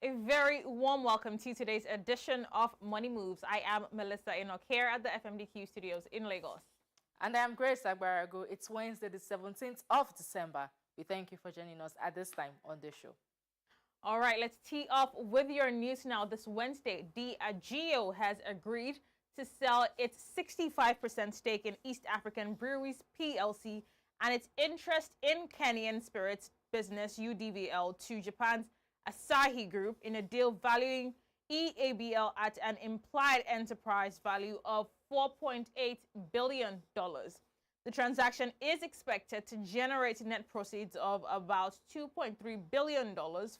A very warm welcome to today's edition of Money Moves. I am Melissa Enoch here at the FMDQ studios in Lagos. And I am Grace Agbarago. It's Wednesday, the 17th of December. We thank you for joining us at this time on the show. All right, let's tee off with your news now. This Wednesday, Diageo has agreed to sell its 65% stake in East African Breweries PLC and its interest in Kenyan Spirits business UDVL to Japan's Asahi Group in a deal valuing EABL at an implied enterprise value of $4.8 billion. The transaction is expected to generate net proceeds of about $2.3 billion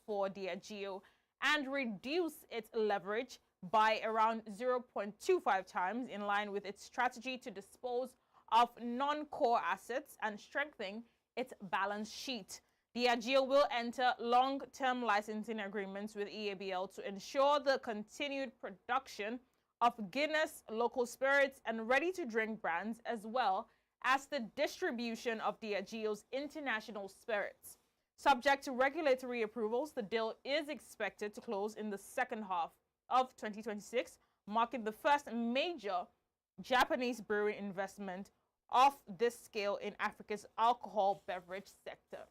for Diageo and reduce its leverage by around 0.25 times, in line with its strategy to dispose of non-core assets and strengthen its balance sheet. Diageo will enter long-term licensing agreements with EABL to ensure the continued production of Guinness local spirits and ready-to-drink brands, as well as the distribution of Diageo's international spirits. Subject to regulatory approvals, the deal is expected to close in the second half of 2026, marking the first major Japanese brewing investment of this scale in Africa's alcohol beverage sector.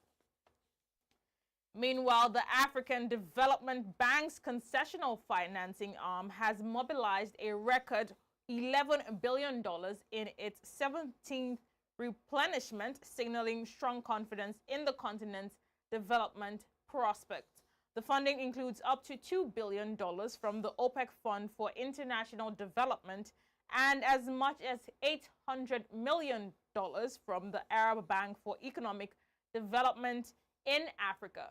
Meanwhile, the African Development Bank's concessional financing arm has mobilized a record $11 billion in its 17th replenishment, signaling strong confidence in the continent's development prospects. The funding includes up to $2 billion from the OPEC Fund for International Development and as much as $800 million from the Arab Bank for Economic Development in Africa.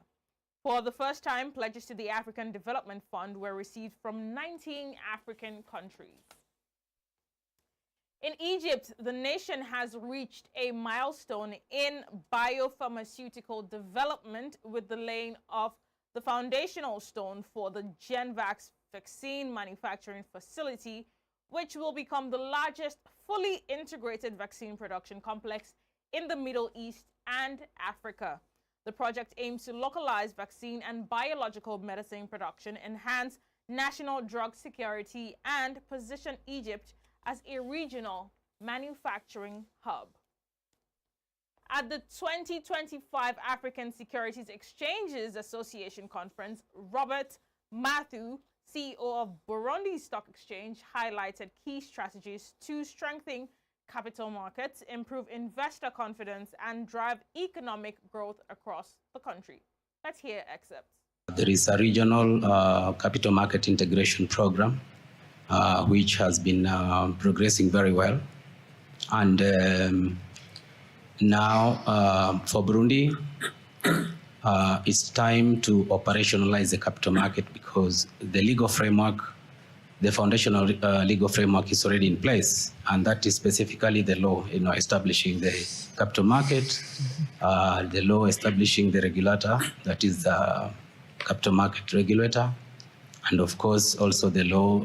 For the first time, pledges to the African Development Fund were received from 19 African countries. In Egypt, the nation has reached a milestone in biopharmaceutical development with the laying of the foundational stone for the Genvax vaccine manufacturing facility, which will become the largest fully integrated vaccine production complex in the Middle East and Africa. The project aims to localize vaccine and biological medicine production, enhance national drug security, and position Egypt as a regional manufacturing hub. At the 2025 African Securities Exchanges Association Conference, Robert Matthew, CEO of Burundi Stock Exchange, highlighted key strategies to strengthen capital markets, improve investor confidence, and drive economic growth across the country. Let's hear excerpts. There is a regional capital market integration program, which has been progressing very well. And now for Burundi, it's time to operationalize the capital market because the legal framework, the foundational legal framework is already in place, and that is specifically the law, establishing the capital market, the law establishing the regulator, that is the capital market regulator, and of course also the law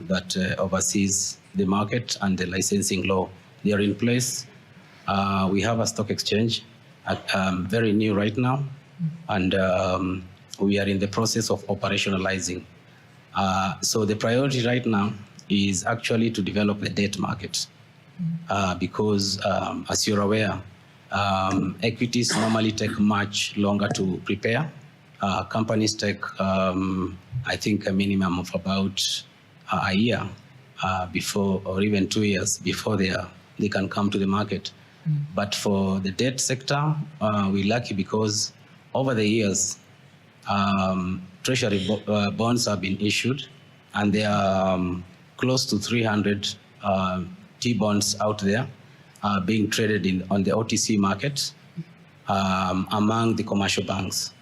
that oversees the market and the licensing law. They are in place. We have a stock exchange, very new right now, and we are in the process of operationalizing. So the priority right now is actually to develop the debt market because, as you're aware, equities normally take much longer to prepare. Companies take, I think, a minimum of about a year before, or even 2 years before they can come to the market. But for the debt sector, we're lucky because over the years, treasury bonds have been issued, and there are close to 300 T-bonds out there being traded on the OTC market among the commercial banks.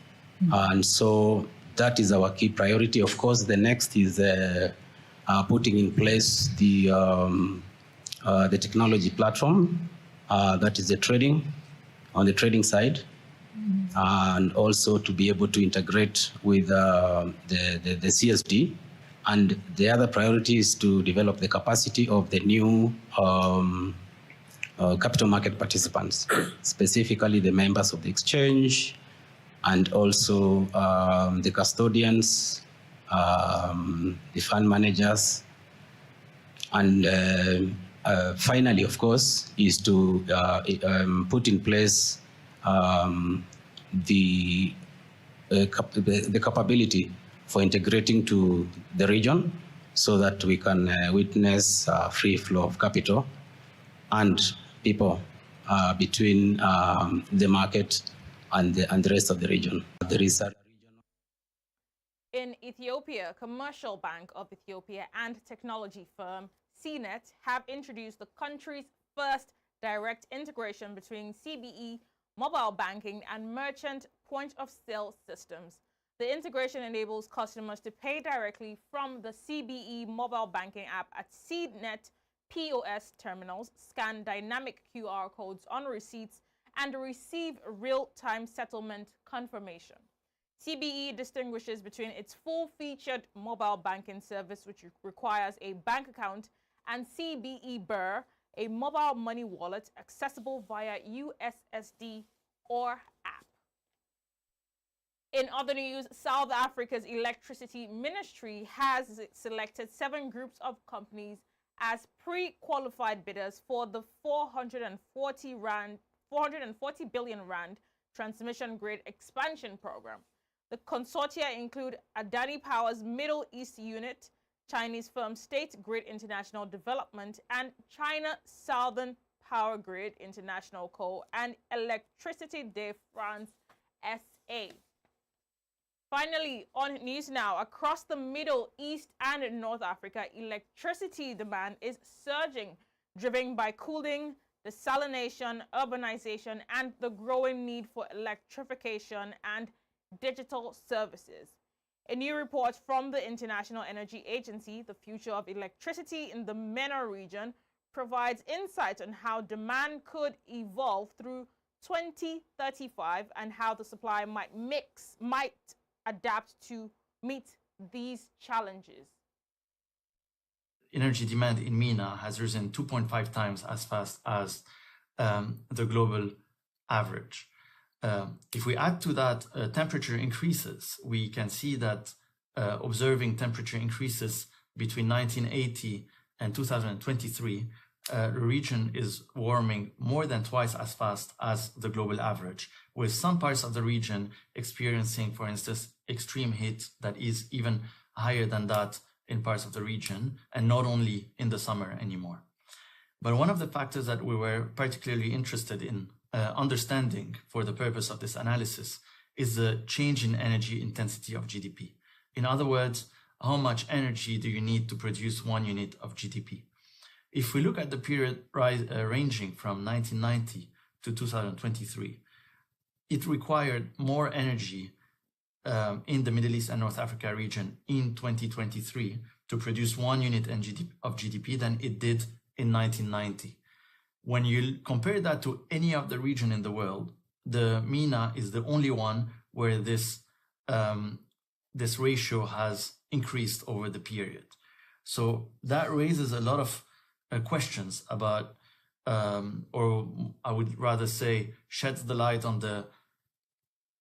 And so that is our key priority. Of course, the next is putting in place the technology platform, that is the trading, on the trading side, and also to be able to integrate with the CSD. And the other priority is to develop the capacity of the new capital market participants, specifically the members of the exchange, and also the custodians the fund managers, and finally, of course, is to put in place the capability for integrating to the region so that we can witness free flow of capital and people between the market and the rest of the region. There is a In Ethiopia, Commercial Bank of Ethiopia and technology firm CNET have introduced the country's first direct integration between CBE, mobile banking, and merchant point-of-sale systems. The integration enables customers to pay directly from the CBE mobile banking app at CNET POS terminals, scan dynamic QR codes on receipts, and receive real-time settlement confirmation. CBE distinguishes between its full-featured mobile banking service, which requires a bank account, and CBE Birr, a mobile money wallet accessible via USSD or app. In other news, South Africa's Electricity Ministry has selected 7 groups of companies as pre-qualified bidders for the 440 billion rand transmission grid expansion program. The consortia include Adani Power's Middle East unit, Chinese firm State Grid International Development, and China Southern Power Grid International Co. and Électricité de France SA. Finally, on News Now, across the Middle East and North Africa, electricity demand is surging, driven by cooling, desalination, urbanization, and the growing need for electrification and digital services. A new report from the International Energy Agency, The Future of Electricity in the MENA region, provides insight on how demand could evolve through 2035 and how the supply might adapt to meet these challenges. Energy demand in MENA has risen 2.5 times as fast as the global average. If we add to that temperature increases, we can see that observing temperature increases between 1980 and 2023, the region is warming more than twice as fast as the global average, with some parts of the region experiencing, for instance, extreme heat that is even higher than that in parts of the region, and not only in the summer anymore. But one of the factors that we were particularly interested in understanding for the purpose of this analysis is the change in energy intensity of GDP. In other words, how much energy do you need to produce 1 unit of GDP? If we look at the period ranging from 1990 to 2023, it required more energy in the Middle East and North Africa region in 2023 to produce 1 unit of GDP than it did in 1990. When you compare that to any other region in the world, the MENA is the only one where this ratio has increased over the period. So that raises a lot of questions about, or I would rather say, sheds the light on the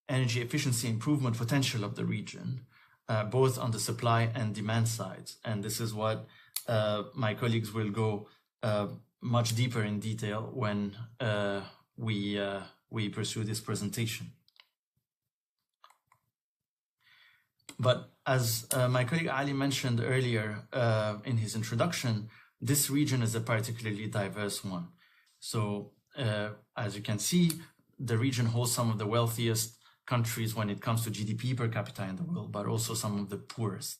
energy efficiency improvement potential of the region, both on the supply and demand sides. And this is what my colleagues will go much deeper in detail when we pursue this presentation. But as my colleague Ali mentioned earlier in his introduction, this region is a particularly diverse one. So as you can see, the region holds some of the wealthiest countries when it comes to GDP per capita in the world, but also some of the poorest.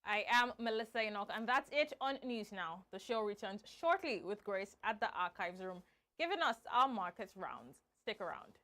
I am Melissa Enoch, and that's it on News Now. The show returns shortly with Grace at the archives room, giving us our markets rounds. Stick around.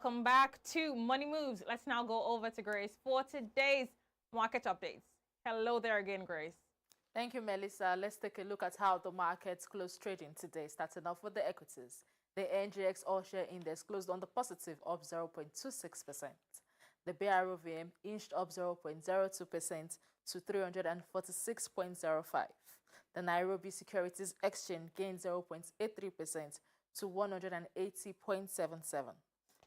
Welcome back to Money Moves. Let's now go over to Grace for today's market updates. Hello there again, Grace. Thank you, Melissa. Let's take a look at how the markets closed trading today, starting off with the equities. The NGX All-Share Index closed on the positive, up 0.26%. The BROVM inched up 0.02% to 346.05. The Nairobi Securities Exchange gained 0.83% to 180.77.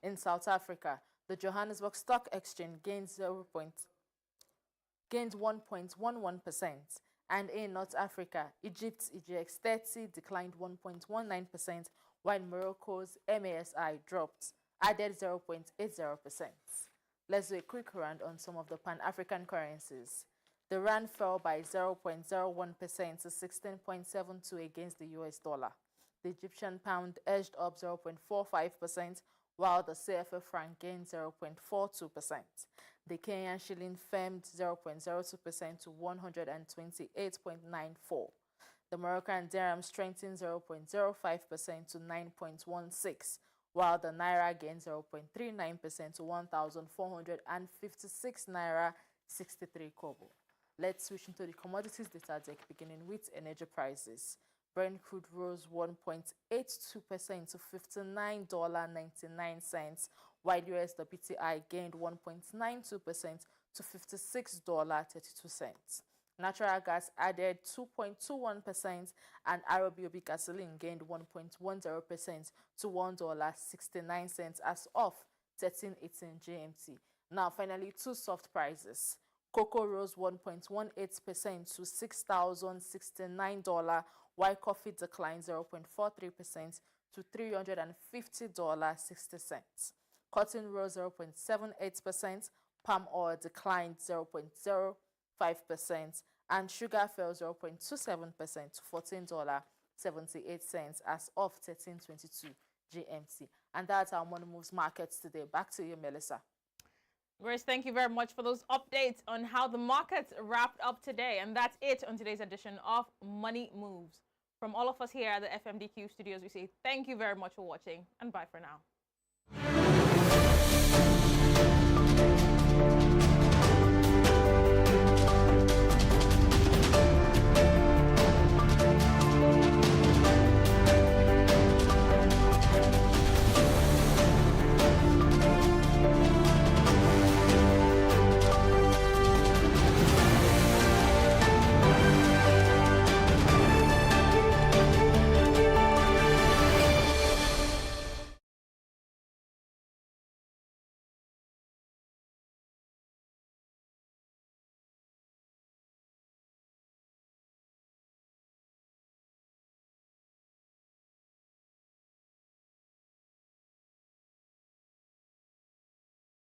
In South Africa, the Johannesburg Stock Exchange gained 1.11%. And in North Africa, Egypt's EGX 30 declined 1.19%, while Morocco's MASI added 0.80%. Let's do a quick round on some of the Pan-African currencies. The rand fell by 0.01% to 16.72 against the US dollar. The Egyptian pound edged up 0.45%, while the CFA franc gained 0.42%. The Kenyan shilling firmed 0.02% to 128.94. The Moroccan dirham strengthened 0.05% to 9.16, while the naira gained 0.39% to 1,456 naira 63 kobo. Let's switch into the commodities data deck, beginning with energy prices. Brent crude rose 1.82% to $59.99, while US WTI gained 1.92% to $56.32. Natural gas added 2.21%, and RBOB gasoline gained 1.10% to $1.69 as of 13:18 GMT. Now, finally, two soft prices. Cocoa rose 1.18% to $6,069, while coffee declined 0.43% to $350.60. Cotton rose 0.78%, palm oil declined 0.05%, and sugar fell 0.27% to $14.78 as of 13:22 GMT. And that's our Money Moves markets today. Back to you, Melissa. Grace, thank you very much for those updates on how the markets wrapped up today. And that's it on today's edition of Money Moves. From all of us here at the FMDQ studios, we say thank you very much for watching, and bye for now.